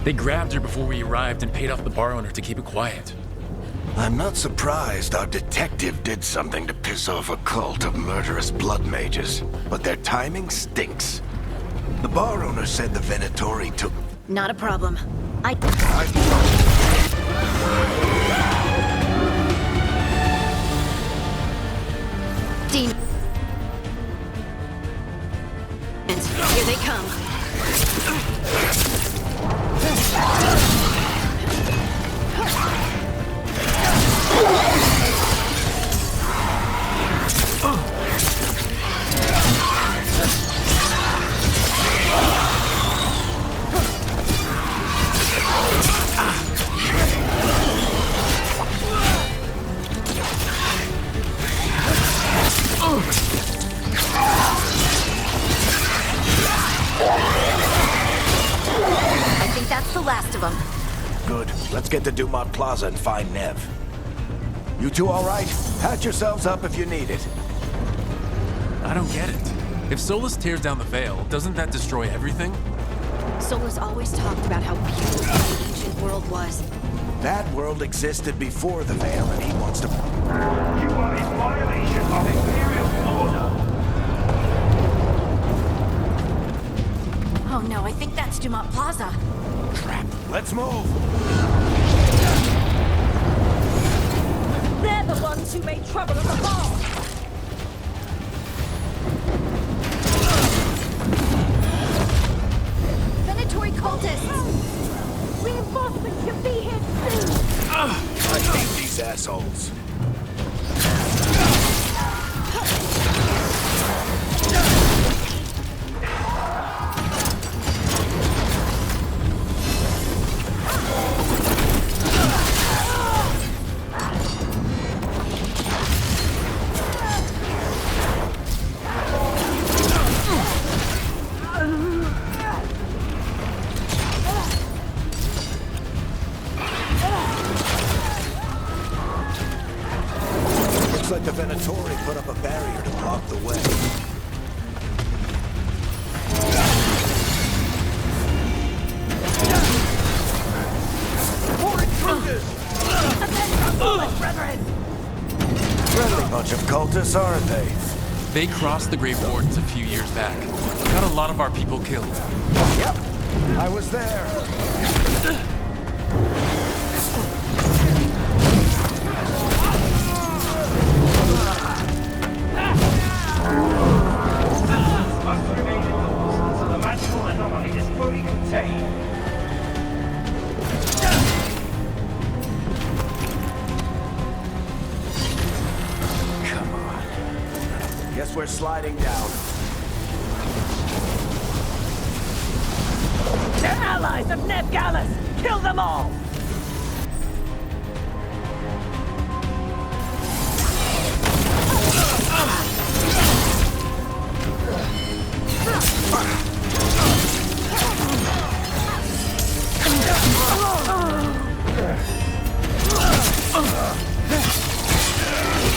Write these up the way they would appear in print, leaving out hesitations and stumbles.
They grabbed her before we arrived and paid off the bar owner to keep it quiet. I'm not surprised our detective did something to piss off a cult of murderous blood mages, but their timing stinks. The bar owner said the Venatori took... Not a problem. Demons. Here they come. I think that's the last of them. Good. Let's get to Dumont Plaza and find Nev. You two all right? Patch yourselves up if you need it. I don't get it. If Solus tears down the Veil, doesn't that destroy everything? Solus always talked about how beautiful the ancient world was. That world existed before the Veil, and he wants to... You are in violation of Imperial order. Oh no, I think that's Dumont Plaza. Crap. Let's move! They're the ones who made trouble at the bar. Venatori cultists! Reinforcements should be here soon. I hate these assholes. Looks like the Venatori put up a barrier to block the way. More intruders! Brethren! Friendly bunch of cultists, aren't they? They crossed the Grave Wardens a few years back. Got a lot of our people killed. Yep. I was there. Must remain indoors so the magical anomaly is fully contained. Come on. Guess we're sliding down. They're allies of Neb Gallus! Kill them all!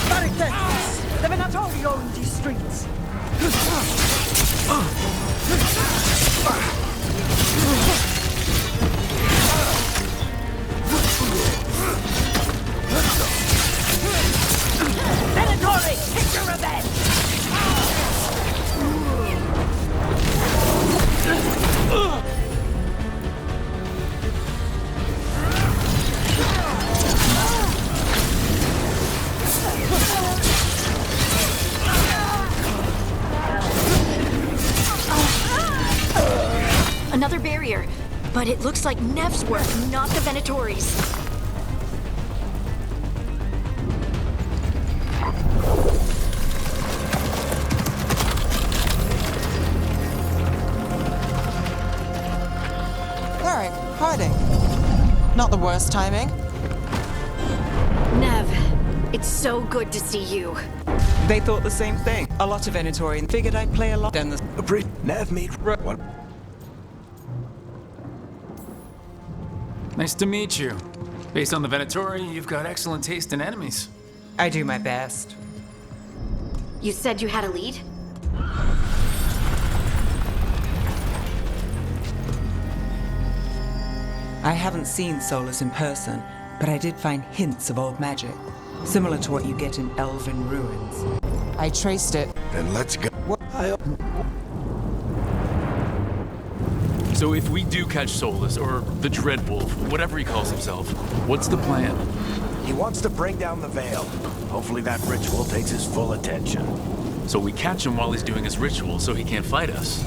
Barricades! The Venatori own these streets! Venatori! Take your revenge! Another barrier. But it looks like Nev's work, not the Venatori's. Alright, hiding. Not the worst timing. Nev, it's so good to see you. They thought the same thing. A lot of Venatori and figured I'd play along. Then the Nev meet... What? Nice to meet you. Based on the Venatori, you've got excellent taste in enemies. I do my best. You said you had a lead? I haven't seen Solus in person, but I did find hints of old magic, similar to what you get in elven ruins. I traced it. Then let's go. So if we do catch Solus, or the Dreadwolf, whatever he calls himself, what's the plan? He wants to bring down the veil. Hopefully that ritual takes his full attention. So we catch him while he's doing his ritual so he can't fight us.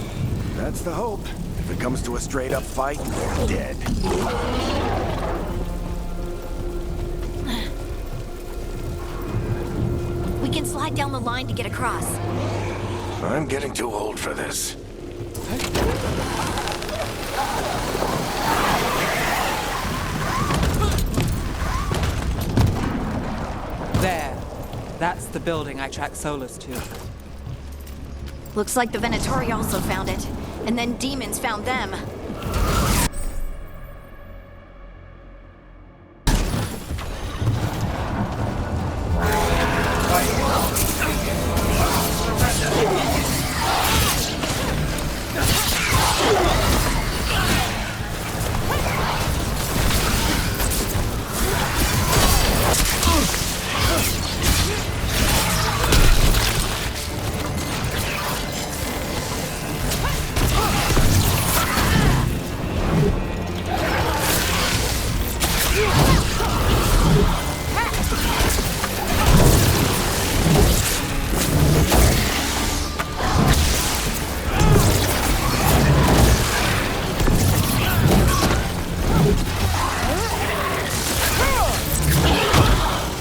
That's the hope. If it comes to a straight-up fight, we're dead. We can slide down the line to get across. I'm getting too old for this. There. That's the building I tracked Solus to. Looks like the Venatori also found it. And then demons found them.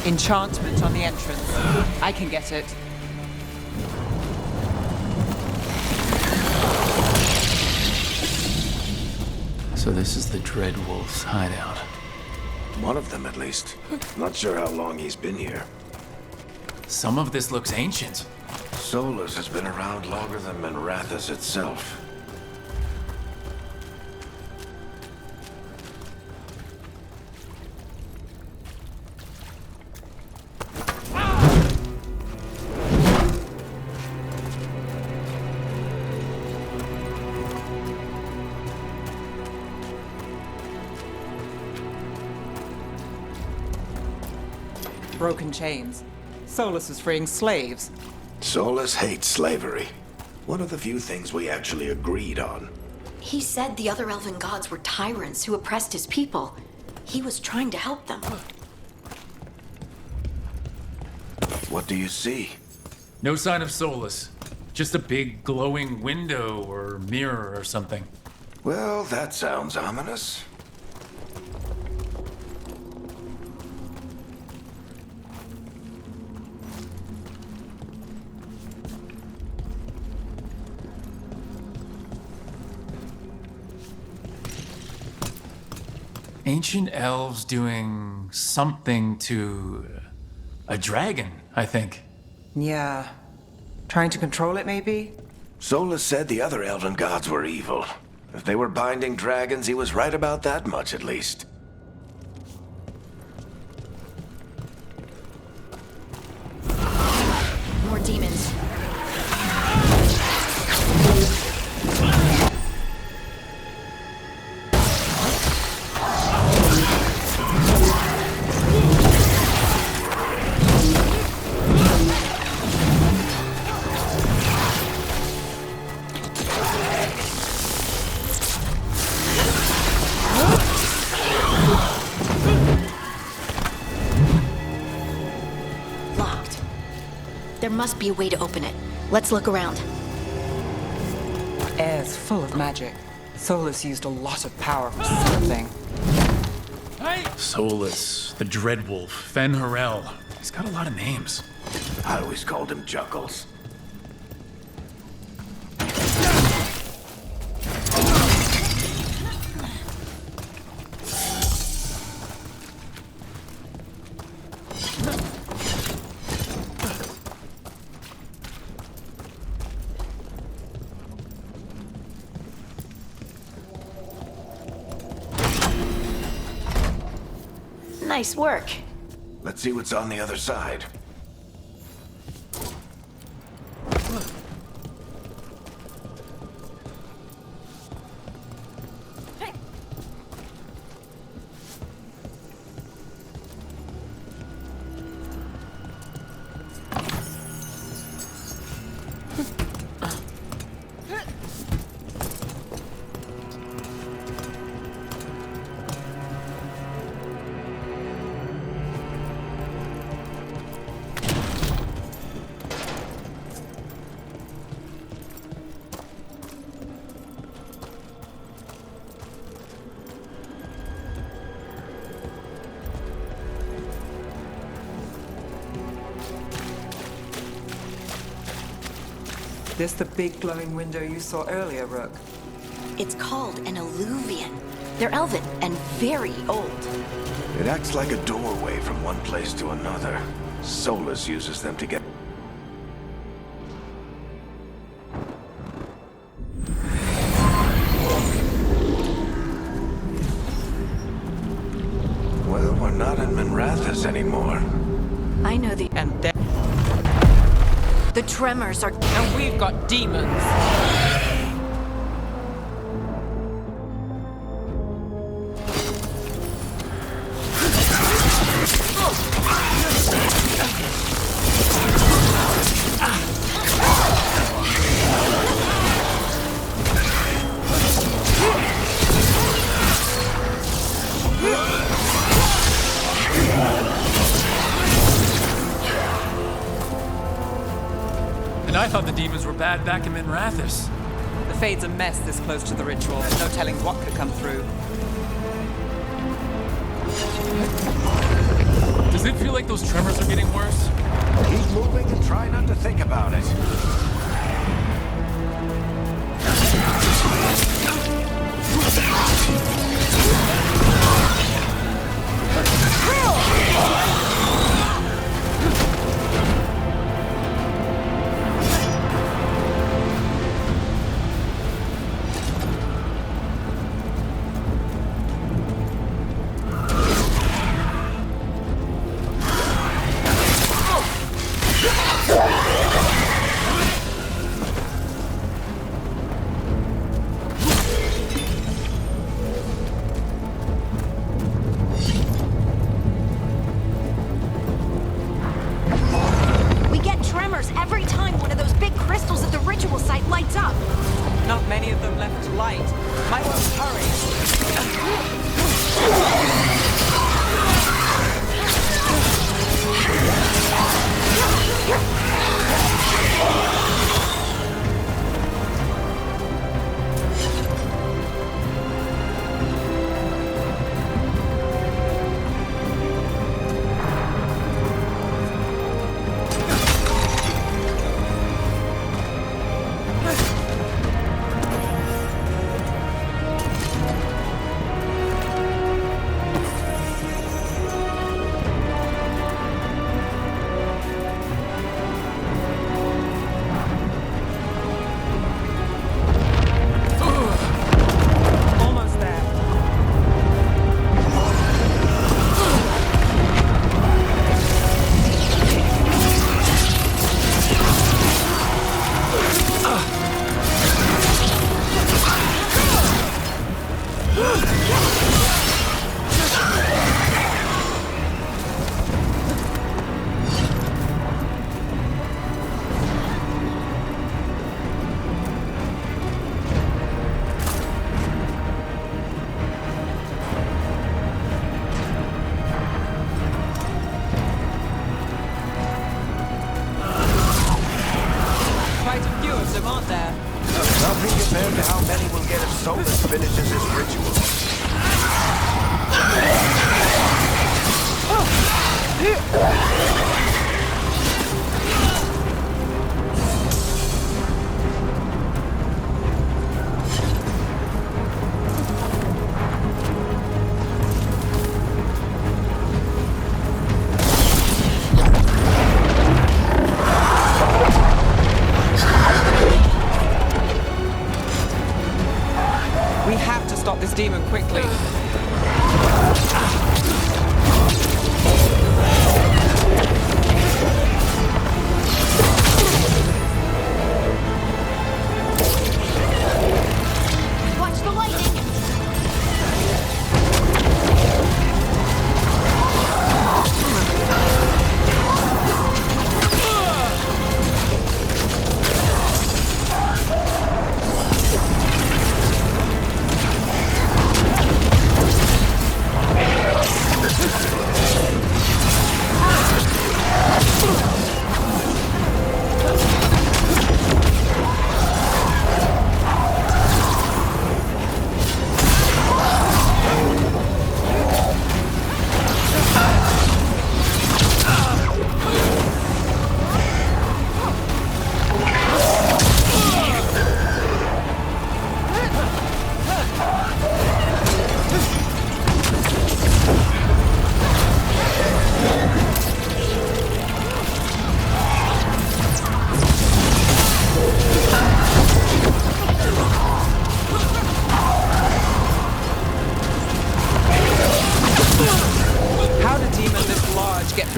Enchantment on the entrance. I can get it. So this is the Dreadwolf's hideout. One of them, at least. Not sure how long he's been here. Some of this looks ancient. Solus has been around longer than Manrathus itself. Broken chains. Solus is freeing slaves. Solus hates slavery. One of the few things we actually agreed on. He said the other elven gods were tyrants who oppressed his people. He was trying to help them. What do you see? No sign of Solus. Just a big glowing window or mirror or something. Well, that sounds ominous. Ancient elves doing something to a dragon, I think. Yeah. Trying to control it, maybe? Solus said the other elven gods were evil. If they were binding dragons, he was right about that much, at least. More demons. Locked. There must be a way to open it. Let's look around. Air's full of magic. Solus used a lot of power for something. Solus, the Dreadwolf, Fen'Harel. He's got a lot of names. I always called him Juggles. Nice work. Let's see what's on the other side. This the big glowing window you saw earlier, Rook? It's called an alluvian. They're elven and very old. It acts like a doorway from one place to another. Solus uses them to get... Well, we're not in Minrathous anymore. I know And then... the tremors are... And we've got demons! And I thought the demons were bad back in Minrathous. The Fade's a mess this close to the ritual. There's no telling what could come through. Does it feel like those tremors are getting worse? Keep moving and try not to think about it. We get tremors every time one of those big crystals at the ritual site lights up. Not many of them left to light. Might well hurry. Almost there. Quite a few of them, aren't there? Nothing compared to how many we'll get if Solus finishes his ritual. We have to stop this demon quickly. Watch the lightning!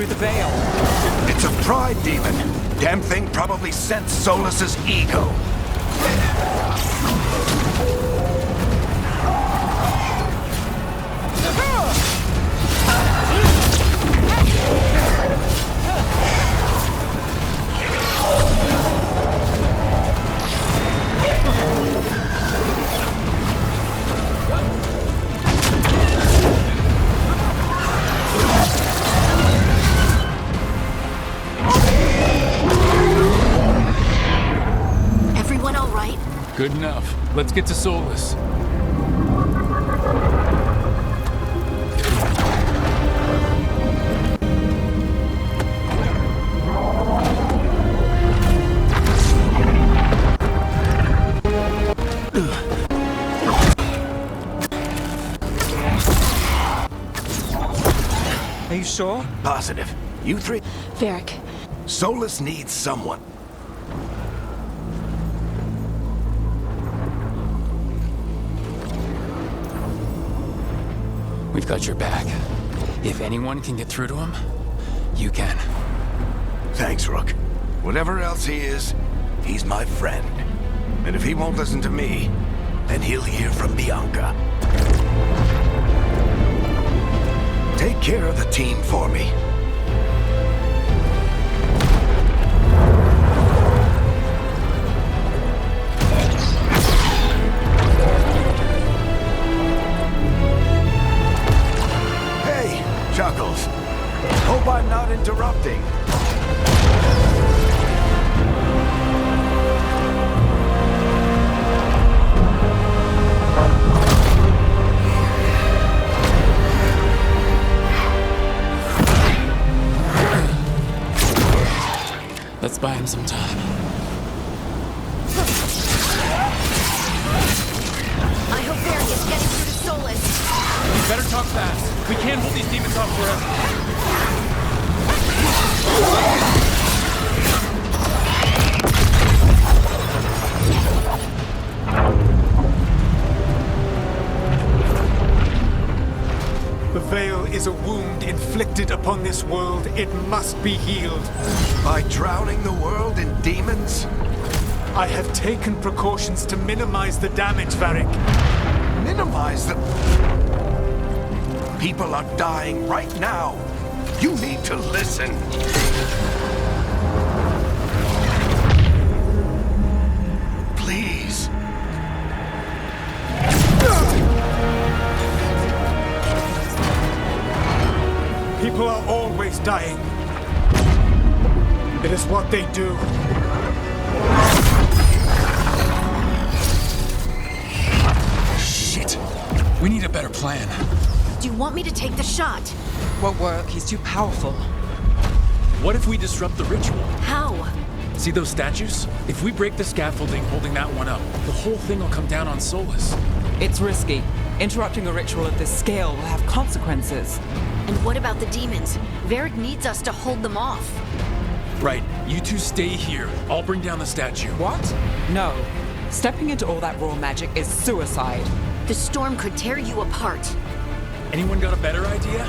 through the veil. It's a pride demon. Damn thing probably sensed Solus's ego. Everyone all right? Good enough. Let's get to Solus. Are you sure? Positive. You three? Varric, Solus needs someone. We've got your back. If anyone can get through to him, you can. Thanks, Rook. Whatever else he is, he's my friend. And if he won't listen to me, then he'll hear from Bianca. Take care of the team for me. Hey, Chuckles. Hope I'm not interrupting. Let's buy him some time. I hope Varric is getting through to Solus. We better talk fast. We can't hold these demons off forever. The veil is a wound inflicted upon this world. It must be healed. By drowning the world in demons? I have taken precautions to minimize the damage, Varric. Minimize the... People are dying right now. You need to listen. Please. People are always dying. It is what they do. Shit. We need a better plan. Do you want me to take the shot? Won't work. He's too powerful. What if we disrupt the ritual? How? See those statues? If we break the scaffolding holding that one up, the whole thing will come down on Solus. It's risky. Interrupting a ritual of this scale will have consequences. And what about the demons? Varric needs us to hold them off. Right, you two stay here. I'll bring down the statue. What? No. Stepping into all that raw magic is suicide. The storm could tear you apart. Anyone got a better idea?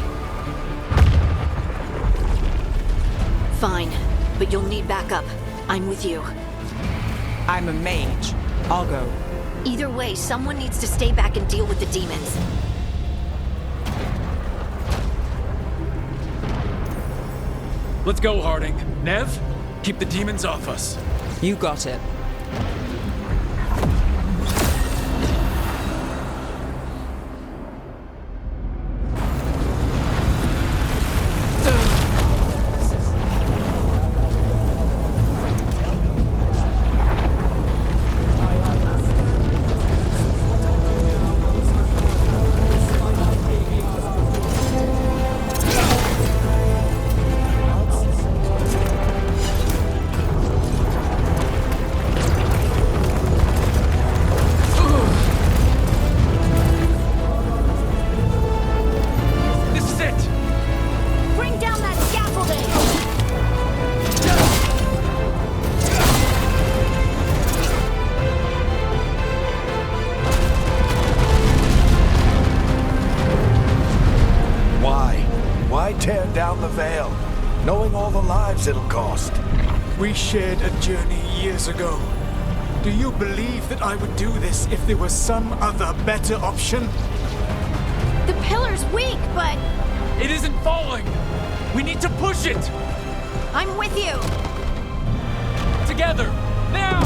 Fine, but you'll need backup. I'm with you. I'm a mage. I'll go. Either way, someone needs to stay back and deal with the demons. Let's go, Harding. Nev, keep the demons off us. You got it. Tear down the veil. knowing all the lives it'll cost. We shared a journey years ago. Do you believe that I would do this if there was some other better option? The pillar's weak, but It isn't falling! We need to push it! I'm with you. Together! Now!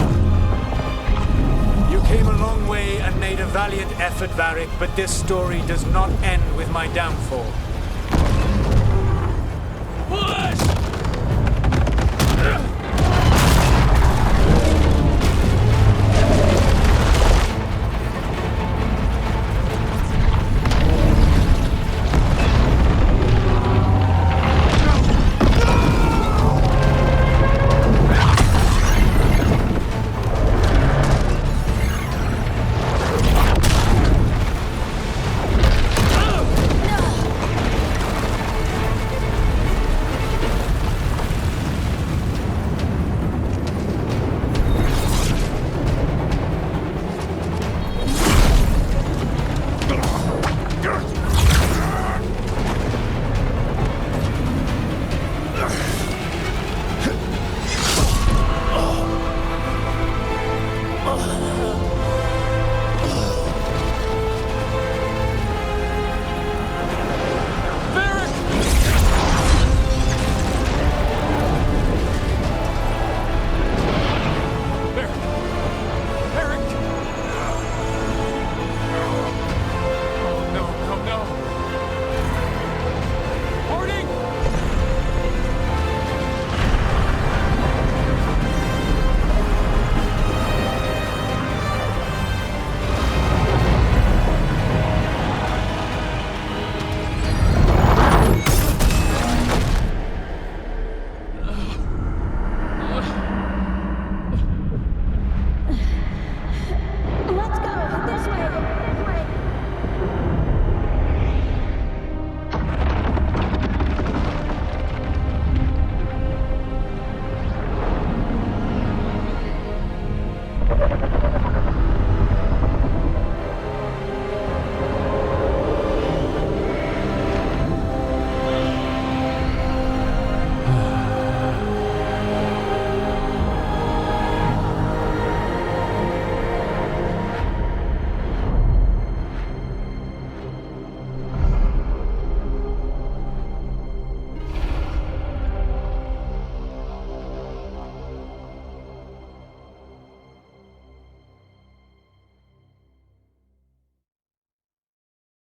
You came a long way and made a valiant effort, Varric, but this story does not end with my downfall. Push! Let's go! This way! This way!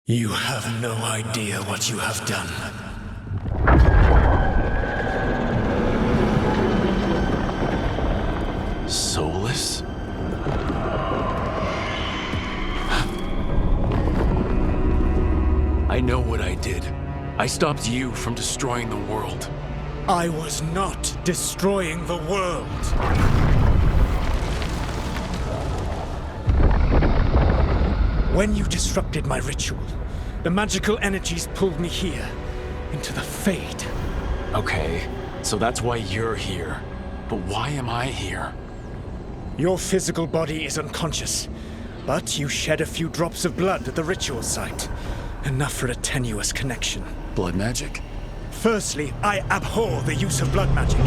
You have no idea what you have done. Solus? I know what I did. I stopped you from destroying the world. I was not destroying the world. When you disrupted my ritual, the magical energies pulled me here, into the Fade. Okay, so that's why you're here. But why am I here? Your physical body is unconscious, but you shed a few drops of blood at the ritual site. Enough for a tenuous connection. Blood magic? Firstly, I abhor the use of blood magic.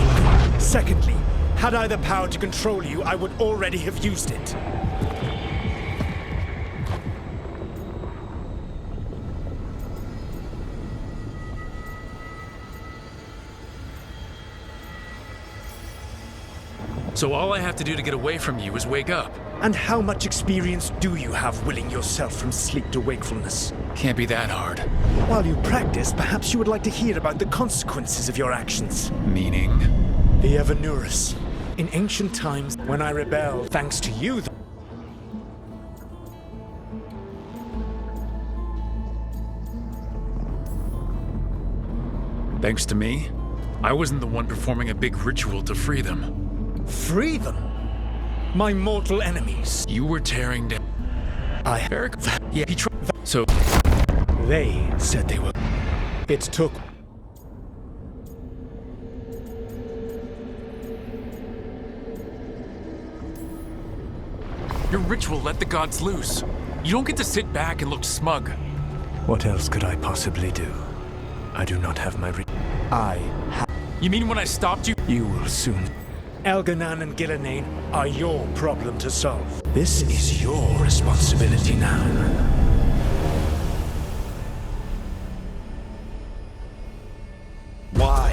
Secondly, had I the power to control you, I would already have used it. So all I have to do to get away from you is wake up. And how much experience do you have willing yourself from sleep to wakefulness? Can't be that hard. While you practice, perhaps you would like to hear about the consequences of your actions. Meaning? The Evanurus. In ancient times, when I rebelled, thanks to you, Thanks to me? I wasn't the one performing a big ritual to free them. free them. My mortal enemies. You were tearing down. Eric? Yeah, he tried. So, They said they were. It took. your ritual let the gods loose. You don't get to sit back and look smug. What else could I possibly do? I do not have my I have. You mean when I stopped you? You will soon. Elganan and Gillenane are your problem to solve. This is your responsibility now. Why?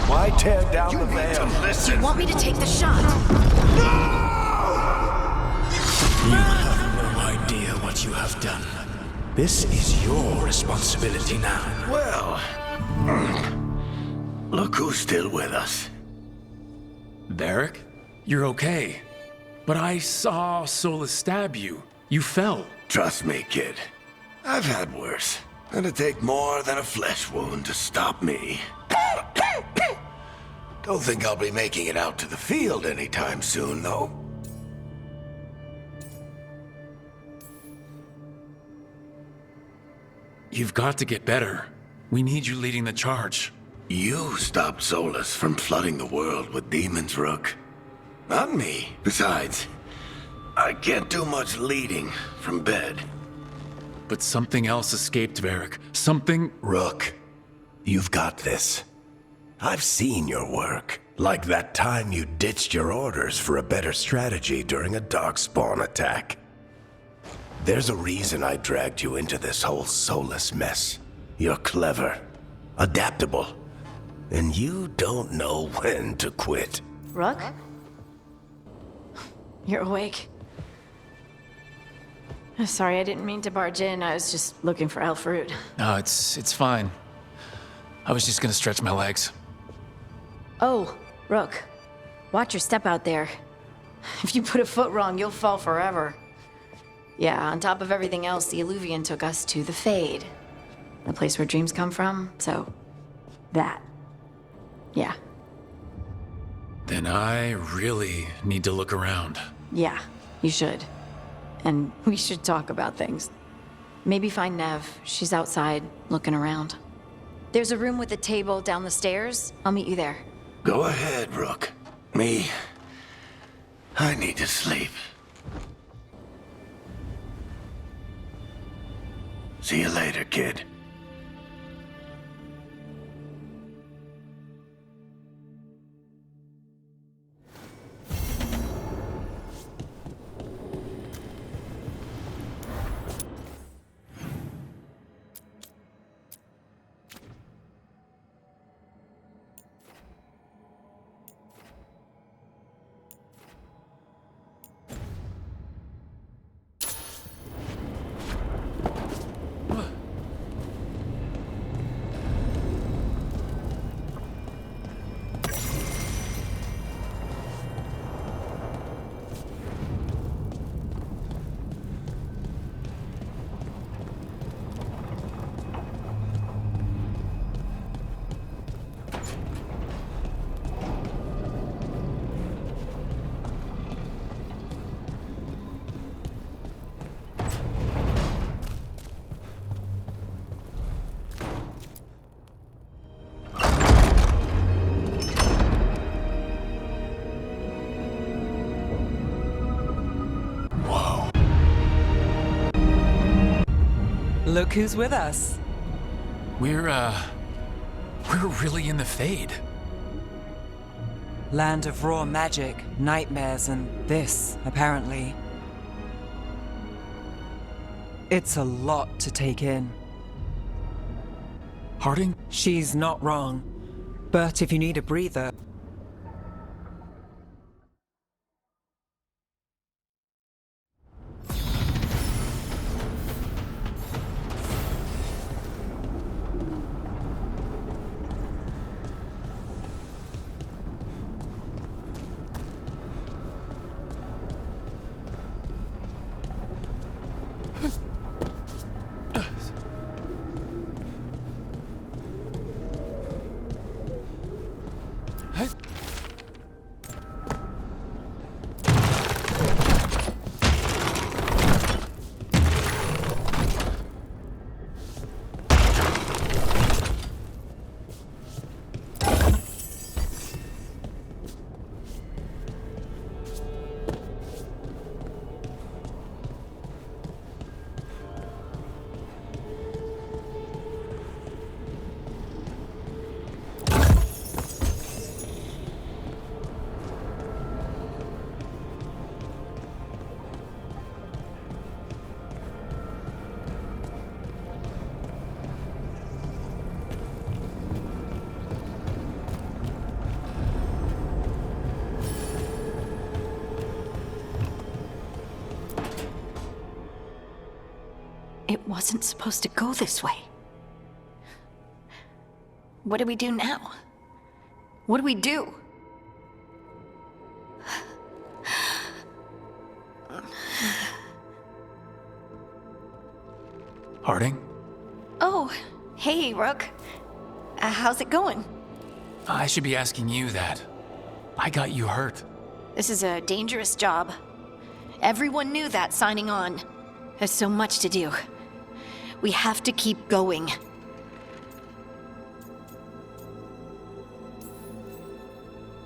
Why tear down the veil? Do you want me to take the shot? You have no idea what you have done. This is your responsibility now. Well, look who's still with us. Varric? You're okay. But I saw Solus stab you. You fell. Trust me, kid. I've had worse. It'd take more than a flesh wound to stop me. Don't think I'll be making it out to the field anytime soon, though. You've got to get better. We need you leading the charge. You stopped Solus from flooding the world with demons, Rook. Not me. Besides, I can't do much leading from bed. But something else escaped, Varric. Something... Rook, you've got this. I've seen your work. Like that time you ditched your orders for a better strategy during a darkspawn attack. There's a reason I dragged you into this whole Solus mess. You're clever, adaptable, and you don't know when to quit. Rook? You're awake. Sorry, I didn't mean to barge in. I was just looking for Elfroot. No, it's fine. I was just gonna stretch my legs. Oh, Rook. Watch your step out there. If you put a foot wrong, you'll fall forever. Yeah, on top of everything else, the Illuvian took us to the Fade. The place where dreams come from, so... that. Yeah. Then I really need to look around. Yeah, you should. And we should talk about things. Maybe find Nev. She's outside, looking around. There's a room with a table down the stairs. I'll meet you there. Go ahead, Rook. I need to sleep. See you later, kid. Look who's with us. We're really in the Fade. Land of raw magic, nightmares, and this, apparently. It's a lot to take in. Harding? She's not wrong. But if you need a breather... wasn't supposed to go this way. What do we do now? What do we do? Harding? Oh, hey, Rook. How's it going? I should be asking you that. I got you hurt. This is a dangerous job. Everyone knew that signing on. There's so much to do. We have to keep going.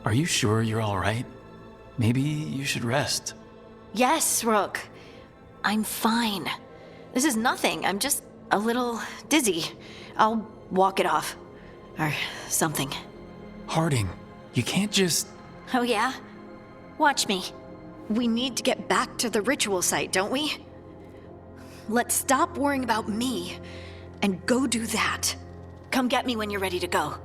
Are you sure you're all right? Maybe you should rest. Yes, Rook. I'm fine. This is nothing. I'm just a little dizzy. I'll walk it off. Or something. Harding, you can't just... Oh yeah? Watch me. We need to get back to the ritual site, don't we? Let's stop worrying about me and go do that. Come get me when you're ready to go.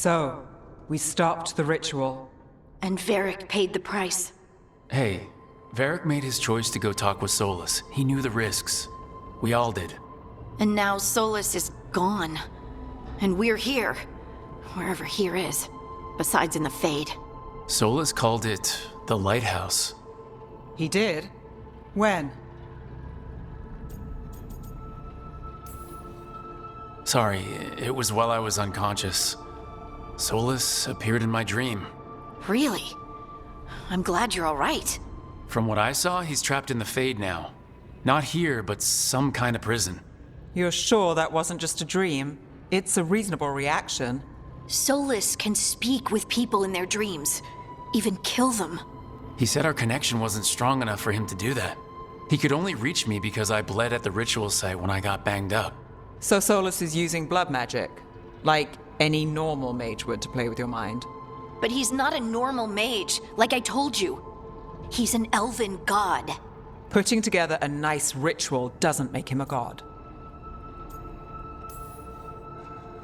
So, we stopped the ritual. And Varric paid the price. Hey, Varric made his choice to go talk with Solus. He knew the risks. We all did. And now Solus is gone. And we're here. Wherever here is. Besides in the Fade. Solus called it the Lighthouse. He did? When? Sorry, it was while I was unconscious. Solus appeared in my dream. Really? I'm glad you're all right. From what I saw, he's trapped in the Fade now. Not here, but some kind of prison. You're sure that wasn't just a dream? It's a reasonable reaction. Solus can speak with people in their dreams. Even kill them. He said our connection wasn't strong enough for him to do that. He could only reach me because I bled at the ritual site when I got banged up. So Solus is using blood magic? Like any normal mage would to play with your mind? But he's not a normal mage, like I told you. He's an elven god. Putting together a nice ritual doesn't make him a god.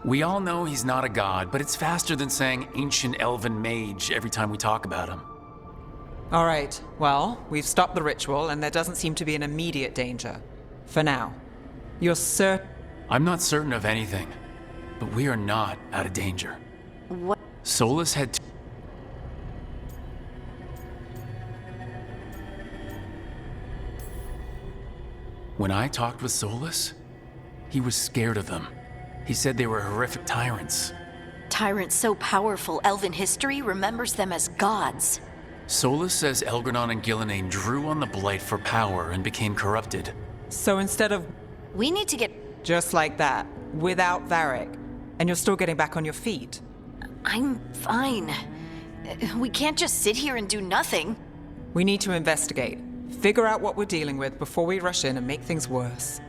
We all know he's not a god, but it's faster than saying ancient elven mage every time we talk about him. All right, well, we've stopped the ritual and there doesn't seem to be an immediate danger. For now. You're certain? I'm not certain of anything, but we are not out of danger. What? Solus had When I talked with Solus, he was scared of them. He said they were horrific tyrants. Tyrants so powerful, elven history remembers them as gods. Solus says Elgranon and Gillenane drew on the Blight for power and became corrupted. So instead of We need to get... just like that, without Varric, and you're still getting back on your feet. I'm fine. We can't just sit here and do nothing. We need to investigate. Figure out what we're dealing with before we rush in and make things worse.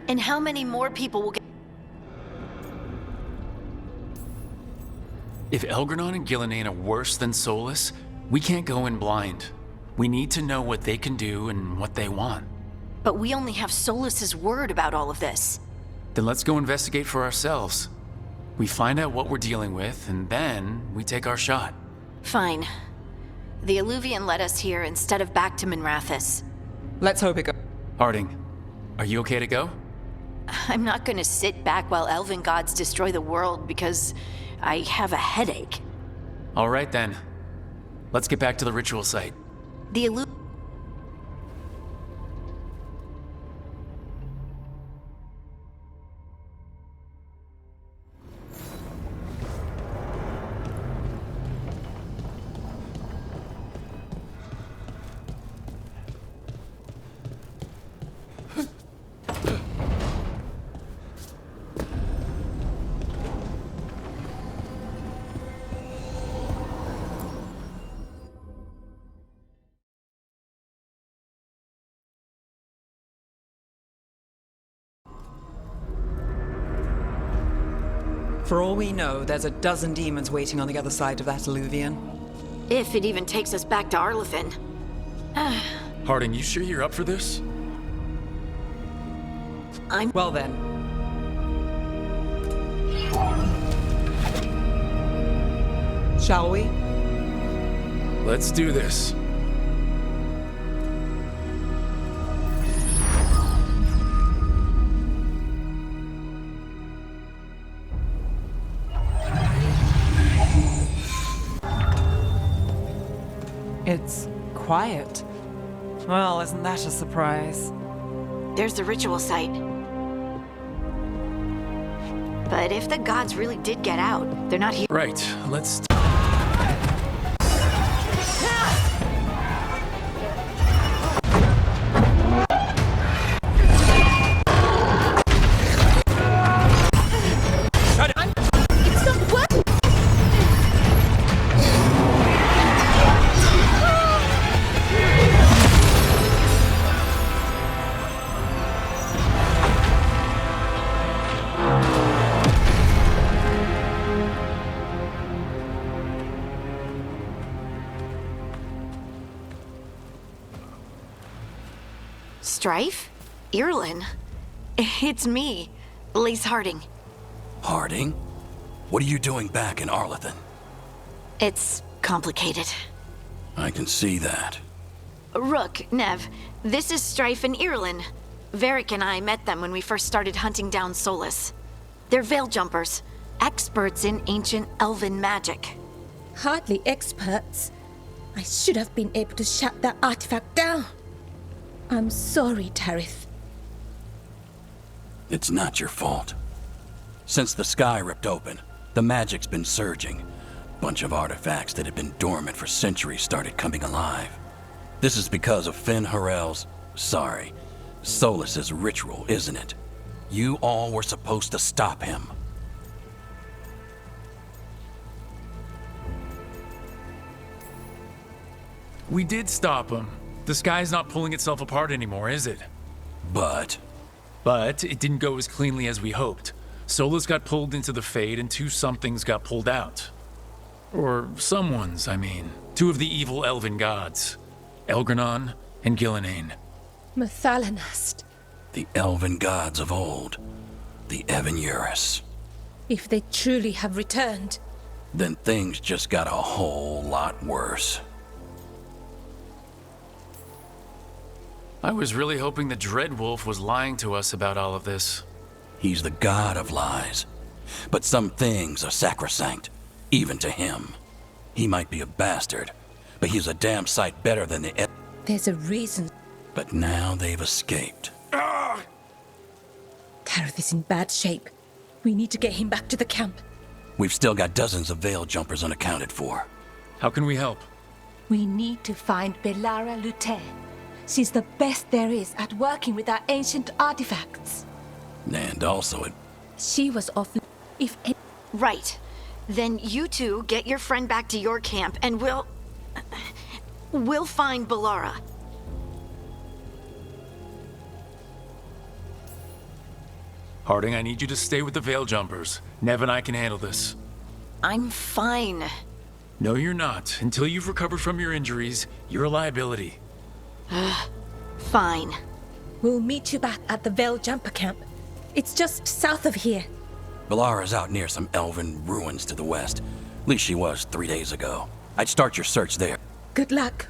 And how many more people will get... If Elgranon and Gillenane are worse than Solus, we can't go in blind. We need to know what they can do and what they want. But we only have Solus's word about all of this. Then let's go investigate for ourselves. We find out what we're dealing with, and then we take our shot. Fine. The Illuvian led us here instead of back to Minrathous. Let's hope it goes. Harding, are you okay to go? I'm not gonna sit back while elven gods destroy the world because I have a headache. All right then. Let's get back to the ritual site. The For all we know, there's a dozen demons waiting on the other side of that Illuvian. If it even takes us back to Arlathan. Harding, you sure you're up for this? Well then. Shall we? Let's do this. It's quiet. Well, isn't that a surprise? There's the ritual site. But if the gods really did get out, they're not here. Right, let's... Strife? Irulan? It's me, Lise Harding. Harding? What are you doing back in Arlathan? It's complicated. I can see that. Rook, Nev, this is Strife and Irulan. Varric and I met them when we first started hunting down Solus. They're Veil Jumpers, experts in ancient elven magic. Hardly experts. I should have been able to shut that artifact down. I'm sorry, Tarith. It's not your fault. Since the sky ripped open, the magic's been surging. Bunch of artifacts that had been dormant for centuries started coming alive. This is because of Finn Harel's... Solus's ritual, isn't it? You all were supposed to stop him. We did stop him. The sky's not pulling itself apart anymore, is it? But But it didn't go as cleanly as we hoped. Solus got pulled into the Fade and two somethings got pulled out. Or someone's, I mean. Two of the evil elven gods. Elgranon and Gillenane. Mathalanast. the elven gods of old, the Evan-Urus. If they truly have returned, Then things just got a whole lot worse. I was really hoping the Dreadwolf was lying to us about all of this. He's the god of lies. But some things are sacrosanct, even to him. He might be a bastard, but he's a damn sight better than the there's a reason But now they've escaped. Tareth is in bad shape. We need to get him back to the camp. We've still got dozens of Veil Jumpers unaccounted for. How can we help? We need to find Belara Lute. She's the best there is at working with our ancient artifacts. And also, She was off. If Right. Then you two get your friend back to your camp and we'll find Belara. Harding, I need you to stay with the Veil Jumpers. Nev and I can handle this. I'm fine. No, you're not. Until you've recovered from your injuries, you're a liability. Fine. We'll meet you back at the Veil Jumper Camp. It's just south of here. Belara's out near some elven ruins to the west. At least she was 3 days ago. I'd start your search there. Good luck.